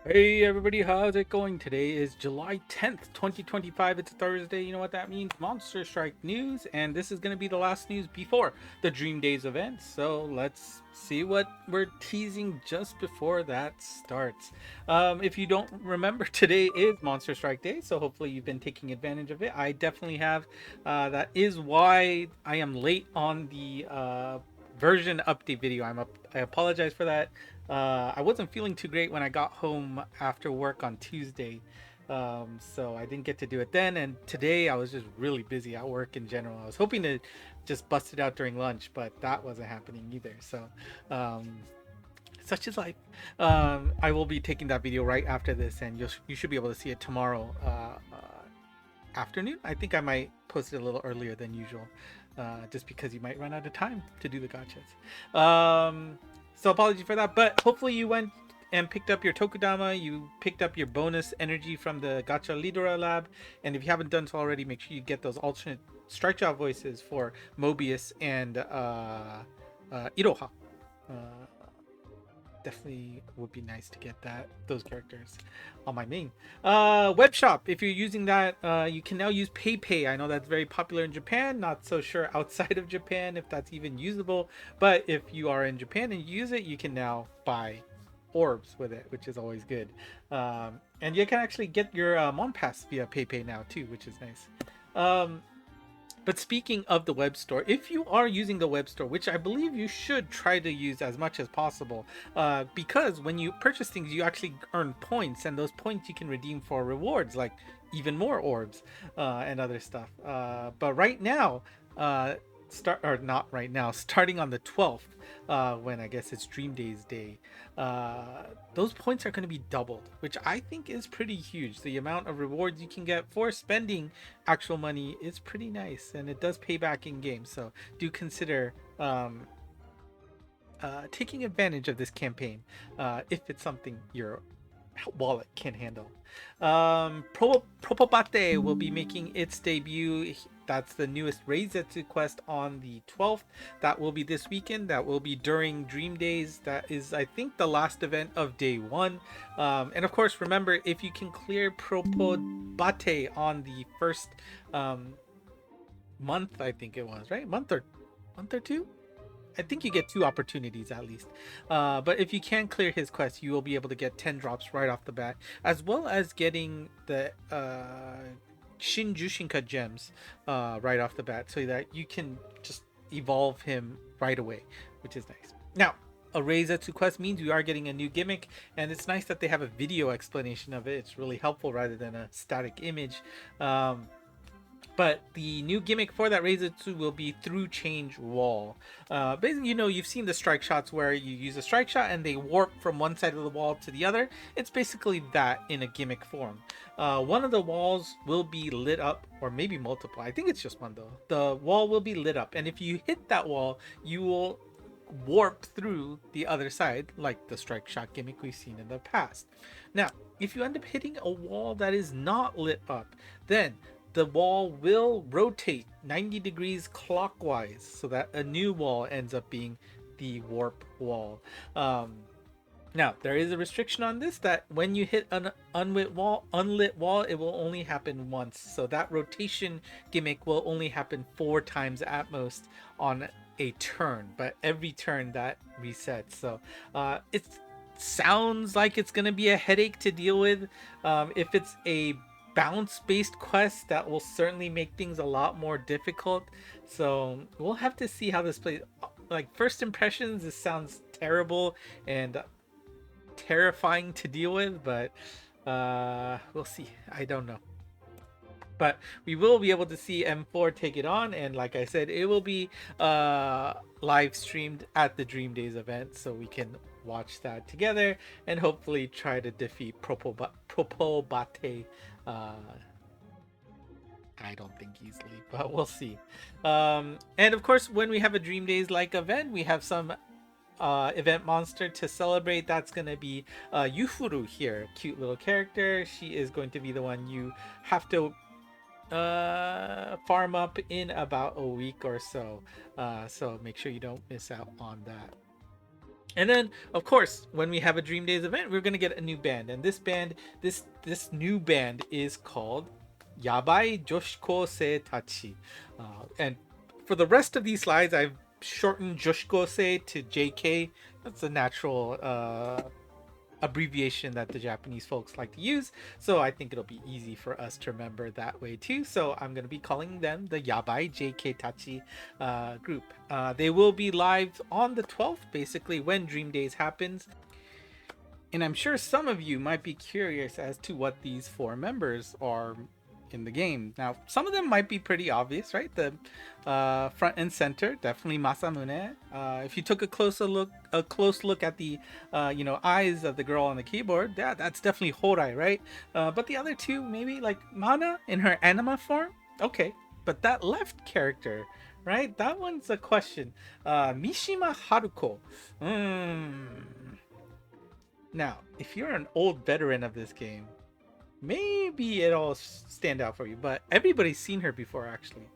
Hey everybody, how's it going? Today is July 10th, 2025. It's Thursday. You know what that means? Monster Strike news, and this is going to be the last news before the Dream Days event. So let's see what we're teasing just before that starts. If you don't remember, today is Monster Strike Day, so hopefully you've been taking advantage of it. I definitely have. That is why I am late on the version update video. I apologize for that. I wasn't feeling too great when I got home after work on Tuesday, so I didn't get to do it then. And today I was just really busy at work in general. I was hoping to just bust it out during lunch, but that wasn't happening either. So, um, such is life. I will be taking that video right after this, and you should be able to see it tomorrow afternoon. I think I might post it a little earlier than usual, just because you might run out of time to do the gotchas. So apology for that, but hopefully you went and picked up your Tokudama, you picked up your bonus energy from the Gacha Lidora lab, and if you haven't done so already, make sure you get those alternate strike job voices for Mobius and Iroha. Uh, Definitely would be nice to get those characters on my main web shop. If you're using that, you can now use PayPay. I know that's very popular in Japan, not so sure outside of Japan if that's even usable, but if you are in Japan and you use it, you can now buy orbs with it, which is always good. And you can actually get your Mon Pass via PayPay now too, which is nice. But speaking of the web store, if you are using the web store, which I believe you should try to use as much as possible, because when you purchase things, you actually earn points, and those points you can redeem for rewards like even more orbs and other stuff. But right now, start or not right now, starting on the 12th, when I guess it's Dream Days Day, uh, those points are going to be doubled, which I think is pretty huge. The amount of rewards you can get for spending actual money is pretty nice, and it does pay back in game. So do consider taking advantage of this campaign if it's something your wallet can handle. Propopate will be making its debut. That's the newest Reizetsu quest on the 12th. That will be this weekend. That will be during Dream Days. That is, I think, the last event of day one. And of course, remember, if you can clear Propopate on the first month, I think it was, right? Month or two? I think you get two opportunities at least. But if you can clear his quest, you will be able to get 10 drops right off the bat, as well as getting the Shin Jushinka gems right off the bat, so that you can just evolve him right away, which is nice. Now, a Reizetsu quest means we are getting a new gimmick, and it's nice that they have a video explanation of it. It's really helpful rather than a static image. But the new gimmick for that Reizetsu will be through change wall. Basically, you've seen the strike shots where you use a strike shot and they warp from one side of the wall to the other. It's basically that in a gimmick form. One of the walls will be lit up, or maybe multiple. I think it's just one though. The wall will be lit up, and if you hit that wall, you will warp through the other side, like the strike shot gimmick we've seen in the past. Now, if you end up hitting a wall that is not lit up, then the wall will rotate 90 degrees clockwise so that a new wall ends up being the warp wall. Now, there is a restriction on this that when you hit an unlit wall, it will only happen once. So that rotation gimmick will only happen 4 times at most on a turn, but every turn that resets. So it sounds like it's going to be a headache to deal with. If it's a bounce based quest, that will certainly make things a lot more difficult. So we'll have to see how this plays. Like, first impressions, this sounds terrible and terrifying to deal with, but we'll see. I don't know. But we will be able to see M4 take it on, and like I said, it will be live streamed at the Dream Days event, so we can watch that together and hopefully try to defeat Propobate. I don't think easily, but we'll see. And of course, when we have a Dream Days like event, we have some event monster to celebrate. That's going to be Yufuru here. Cute little character. She is going to be the one you have to farm up in about a week or so. So make sure you don't miss out on that. And then, of course, when we have a Dream Days event, we're gonna get a new band, and this new band is called Yabai Joshikosei Tachi. And for the rest of these slides, I've shortened Joshikosei to JK. That's a natural abbreviation that the Japanese folks like to use, so I think it'll be easy for us to remember that way too. So I'm going to be calling them the Yabai JK Tachi group. They will be live on the 12th, basically when Dream Days happens. And I'm sure some of you might be curious as to what these 4 members are in the game. Now, some of them might be pretty obvious, right? The front and center, definitely Masamune. If you took a close look at the eyes of the girl on the keyboard, yeah, that's definitely Horai, right? But the other 2, maybe like Mana in her anima form. Okay, but that left character, right? That one's a question. Mishima Haruko. Now, if you're an old veteran of this game, maybe it'll stand out for you, but everybody's seen her before, actually.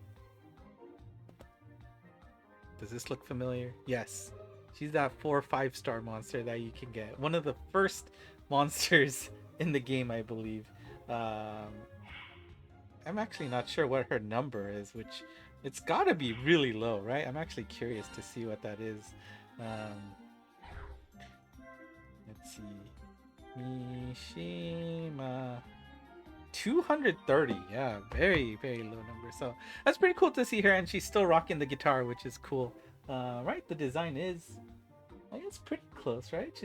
Does this look familiar? Yes. She's that 4 or 5-star monster that you can get. One of the first monsters in the game, I believe. I'm actually not sure what her number is, which it's gotta be really low, right? I'm actually curious to see what that is. Let's see. Mishima 230. Yeah, very very low number, so that's pretty cool to see her, and she's still rocking the guitar, which is cool. Right, the design is, I guess, pretty close, right?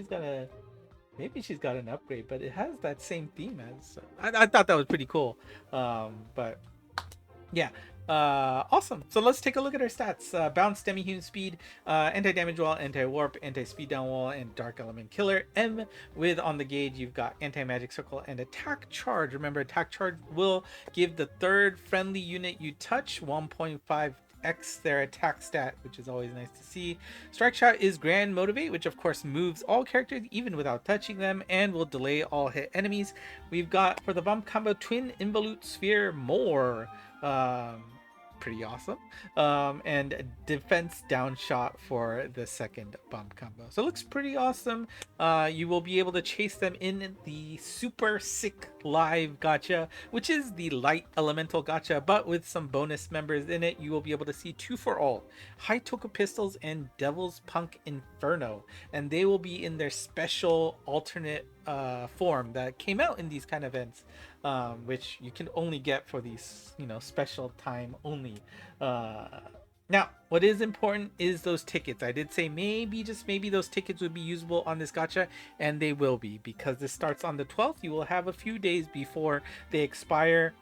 Maybe she's got an upgrade, but it has that same theme as I thought that was pretty cool. But yeah, awesome. So let's take a look at our stats. Bounce, demi-human speed, anti-damage wall, anti-warp, anti-speed down wall, and dark element killer. M with on the gauge, you've got anti-magic circle and attack charge. Remember, attack charge will give the 3rd friendly unit you touch 1.5x their attack stat, which is always nice to see. Strike shot is grand motivate, which of course moves all characters even without touching them, and will delay all hit enemies. We've got for the bump combo twin involute sphere more. Pretty awesome. And defense down shot for the 2nd bump combo. So it looks pretty awesome. You will be able to chase them in the super sick live gacha, which is the light elemental gacha, but with some bonus members in it. You will be able to see 2 for all, High Toku Pistols and Devil's Punk Inferno, and they will be in their special alternate form that came out in these kind of events, which you can only get for these, special time only. Now, what is important is those tickets. I did say maybe, just maybe, those tickets would be usable on this gacha, and they will be, because this starts on the 12th. You will have a few days before they expire,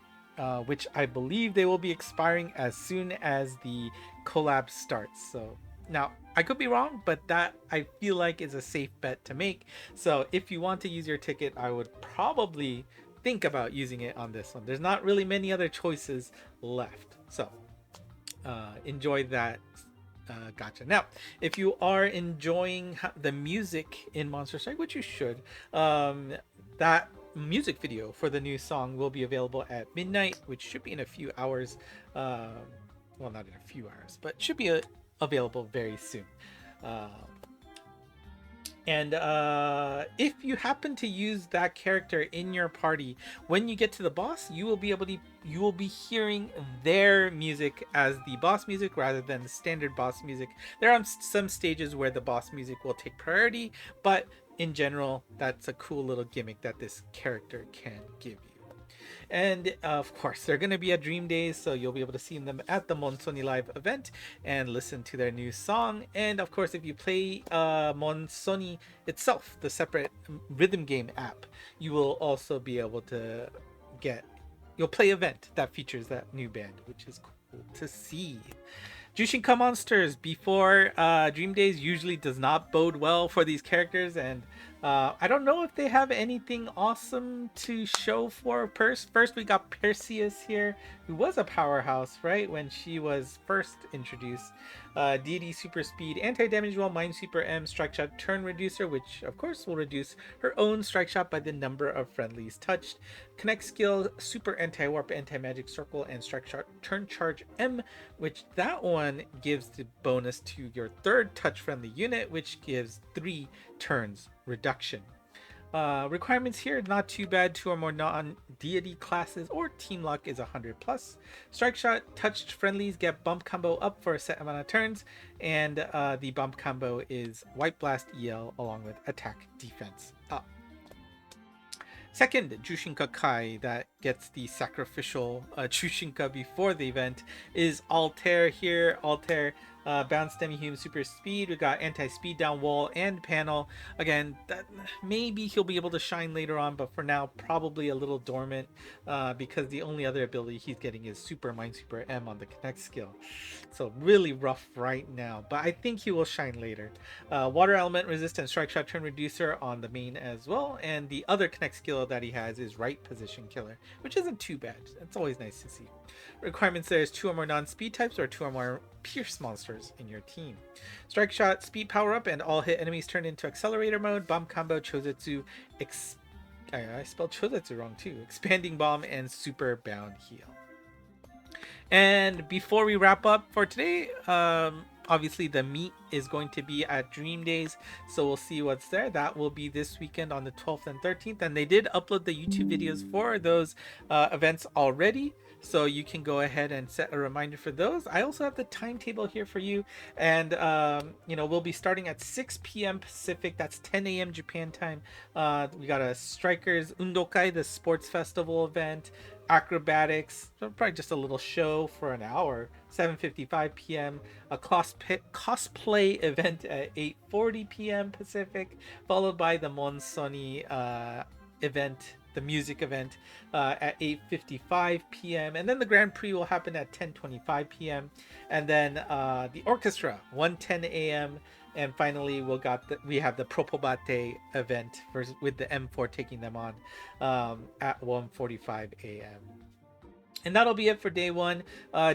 which I believe they will be expiring as soon as the collab starts. So now, I could be wrong, but that I feel like is a safe bet to make. So if you want to use your ticket, I would probably think about using it on this one. There's not really many other choices left. So enjoy that gacha. Now, if you are enjoying the music in Monster Strike, which you should, that music video for the new song will be available at midnight, which should be in a few hours. Well, not in a few hours, but should be available very soon. And if you happen to use that character in your party, when you get to the boss, you will be hearing their music as the boss music rather than the standard boss music. There are some stages where the boss music will take priority, but in general, that's a cool little gimmick that this character can give you. And of course, they're going to be at Dream Days, so you'll be able to see them at the Monsoni Live event and listen to their new song. And of course, if you play Monsoni itself, the separate rhythm game app, you will also be able to you'll play an event that features that new band, which is cool to see. Jushinka monsters before Dream Days usually does not bode well for these characters, and I don't know if they have anything awesome to show for First, we got Perseus here, who was a powerhouse, right, when she was first introduced. Deity Super Speed, Anti-Damage Wall, Mind Super M, Strike Shot, Turn Reducer, which of course will reduce her own Strike Shot by the number of friendlies touched. Connect Skill, Super Anti-Warp, Anti-Magic Circle, and Strike Shot, Turn Charge M, which that one gives the bonus to your third touch-friendly unit, which gives 3 turns reduction. Requirements here, not too bad. 2 or more non-deity classes or team luck is 100 plus. Strike Shot, touched friendlies get bump combo up for a set amount of turns, and the bump combo is White Blast EL along with attack defense up. Second, Jushinka Kai, that gets the sacrificial Jushinka before the event, is Altair here. Altair, Bounce Demi-Human Super Speed. We got Anti-Speed Down Wall and Panel. Again, that maybe he'll be able to shine later on, but for now, probably a little dormant because the only other ability he's getting is Super Mind Super M on the Connect skill. So really rough right now, but I think he will shine later. Water Element Resistance, Strike Shot, Turn Reducer on the main as well, and the other Connect skill that he has is Right Position Killer, which isn't too bad. It's always nice to see. Requirements there is 2 or more non-speed types or 2 or more Pierce monsters in your team. Strike Shot, Speed Power Up, and all hit enemies turn into Accelerator Mode. Bomb Combo, Chozetsu, I spelled Chozetsu wrong too. Expanding Bomb, and Super Bound Heal. And before we wrap up for today, obviously the meet is going to be at Dream Days, so we'll see what's there. That will be this weekend on the 12th and 13th, and they did upload the YouTube videos for those events already, so you can go ahead and set a reminder for those. I also have the timetable here for you, and we'll be starting at 6 p.m. Pacific. That's 10 a.m. Japan time. We got a Strikers Undokai, the sports festival event, acrobatics, so probably just a little show for an hour, 7:55 p.m. a cosplay event at 8:40 p.m. Pacific, followed by the Monst event, the music event, at 8:55 p.m. and then the Grand Prix will happen at 10:25 p.m. and then the orchestra 1:10 a.m. and finally we have the Propobate event with the M4 taking them on at 1:45 a.m. And that'll be it for day 1.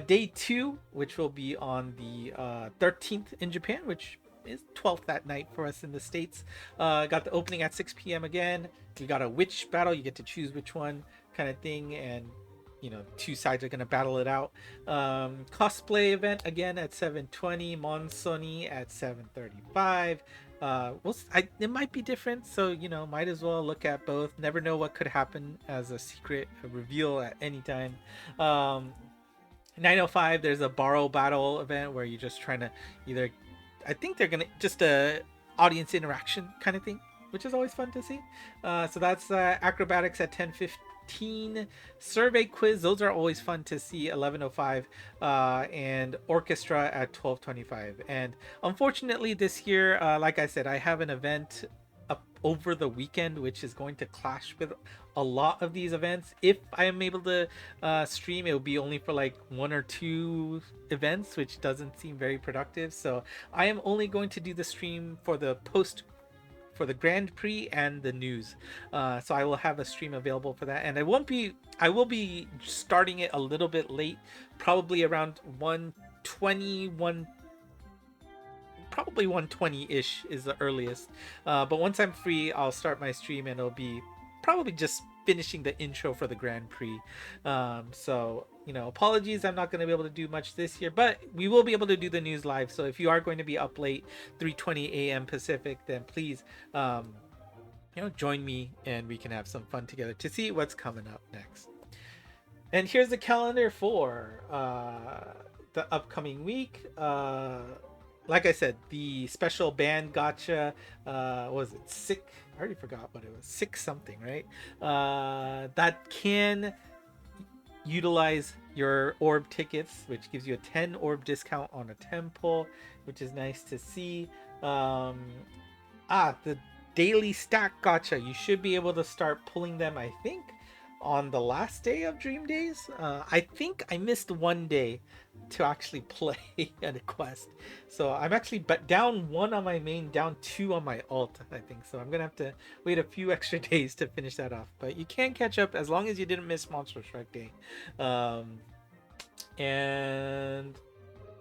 Day 2, which will be on the 13th in Japan, which is 12th that night for us in the States. Got the opening at 6 p.m. again. We got a witch battle. You get to choose which one kind of thing, and 2 sides are going to battle it out. Cosplay event again at 7:20. Monsoni at 7:35. It might be different, so might as well look at both. Never know what could happen as a secret reveal at any time. 9:05, there's a borrow battle event where you're just trying to I think they're gonna just a audience interaction kind of thing, which is always fun to see. So that's acrobatics at 10:15. Survey quiz, those are always fun to see, 11:05, and orchestra at 12:25. And unfortunately this year, like I said, I have an event up over the weekend which is going to clash with a lot of these events. If I am able to stream, it will be only for like 1 or 2 events, which doesn't seem very productive. So I am only going to do the stream for the Grand Prix and the news. So I will have a stream available for that, and I will be starting it a little bit late, probably around 1:20, probably 1:20-ish is the earliest. But once I'm free, I'll start my stream, and it'll be probably just finishing the intro for the Grand Prix. So apologies, I'm not going to be able to do much this year, but we will be able to do the news live. So if you are going to be up late, 3:20 a.m. Pacific, then please join me and we can have some fun together to see what's coming up next. And here's the calendar for the upcoming week. Like I said, the special band gacha, was it sick? I already forgot what it was. 6 something, right? That can utilize your orb tickets, which gives you a 10 orb discount on a temple, which is nice to see. The daily stack gacha, you should be able to start pulling them, I think, on the last day of Dream Days. I think I missed 1 day to actually play at a quest, so I'm actually down 1 on my main, down 2 on my alt, I think. So I'm gonna have to wait a few extra days to finish that off, but you can catch up as long as you didn't miss Monster Strike Day. And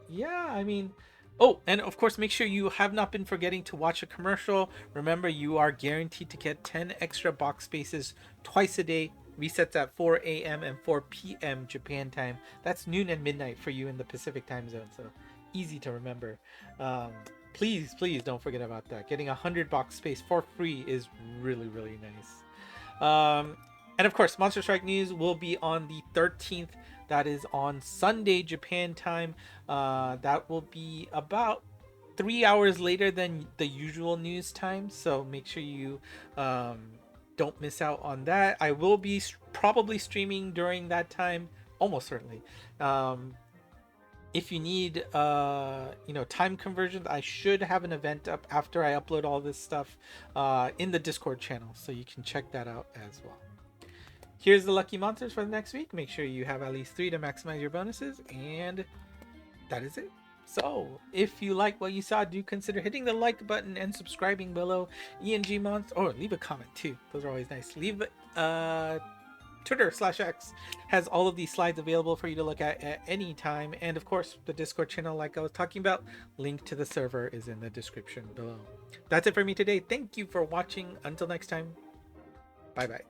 yeah, I mean, Oh, and of course, make sure you have not been forgetting to watch a commercial. Remember, you are guaranteed to get 10 extra box spaces twice a day. Resets at 4 a.m. and 4 p.m. Japan time. That's noon and midnight for you in the Pacific time zone, so easy to remember. Um, please, please don't forget about that. Getting 100 box space for free is really, really nice. And of course, Monster Strike News will be on the 13th. That is on Sunday, Japan time. That will be about 3 hours later than the usual news time. So make sure you don't miss out on that. I will be probably streaming during that time, almost certainly. If you need time conversions, I should have an event up after I upload all this stuff in the Discord channel, so you can check that out as well. Here's the lucky monsters for the next week. Make sure you have at least 3 to maximize your bonuses, and that is it. So if you like what you saw, do consider hitting the like button and subscribing below. ENG Monst, or leave a comment too, those are always nice. Leave Twitter/X has all of these slides available for you to look at any time, and of course the Discord channel, like I was talking about, link to the server is in the description below. That's it for me today. Thank you for watching. Until next time, bye bye.